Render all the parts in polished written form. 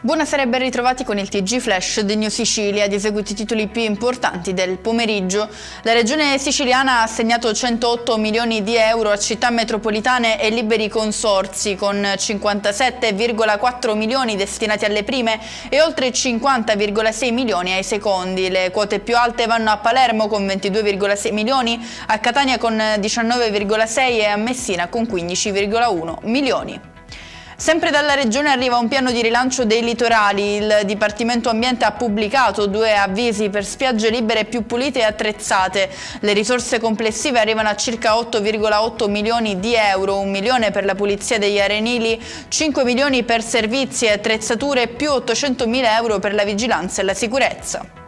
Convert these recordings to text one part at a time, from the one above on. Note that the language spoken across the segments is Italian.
Buonasera e ben ritrovati con il TG Flash di New Sicilia. Ad eseguiti i titoli più importanti del pomeriggio. La regione siciliana ha assegnato 108 milioni di euro a città metropolitane e liberi consorzi, con 57,4 milioni destinati alle prime e oltre 50,6 milioni ai secondi. Le quote più alte vanno a Palermo con 22,6 milioni, a Catania con 19,6 e a Messina con 15,1 milioni. Sempre dalla Regione arriva un piano di rilancio dei litorali. Il Dipartimento Ambiente ha pubblicato 2 avvisi per spiagge libere più pulite e attrezzate. Le risorse complessive arrivano a circa 8,8 milioni di euro, 1 milione per la pulizia degli arenili, 5 milioni per servizi e attrezzature più 800.000 euro per la vigilanza e la sicurezza.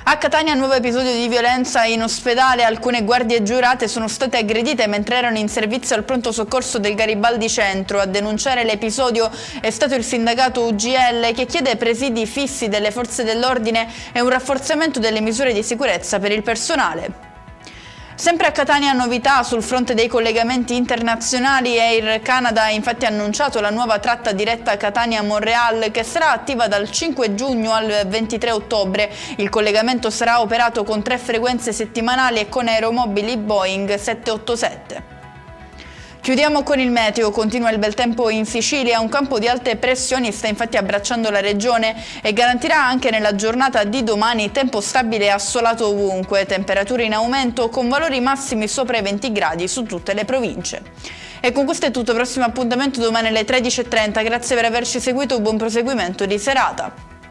A Catania nuovo episodio di violenza in ospedale, alcune guardie giurate sono state aggredite mentre erano in servizio al pronto soccorso del Garibaldi Centro. A denunciare l'episodio è stato il sindacato UGL, che chiede presidi fissi delle forze dell'ordine e un rafforzamento delle misure di sicurezza per il personale. Sempre a Catania novità sul fronte dei collegamenti internazionali. Air Canada ha infatti annunciato la nuova tratta diretta Catania-Montréal, che sarà attiva dal 5 giugno al 23 ottobre. Il collegamento sarà operato con 3 frequenze settimanali e con aeromobili Boeing 787. Chiudiamo con il meteo. Continua il bel tempo in Sicilia, un campo di alte pressioni sta infatti abbracciando la regione e garantirà anche nella giornata di domani tempo stabile e assolato ovunque, temperature in aumento con valori massimi sopra i 20 gradi su tutte le province. E con questo è tutto, prossimo appuntamento domani alle 13:30, grazie per averci seguito, buon proseguimento di serata.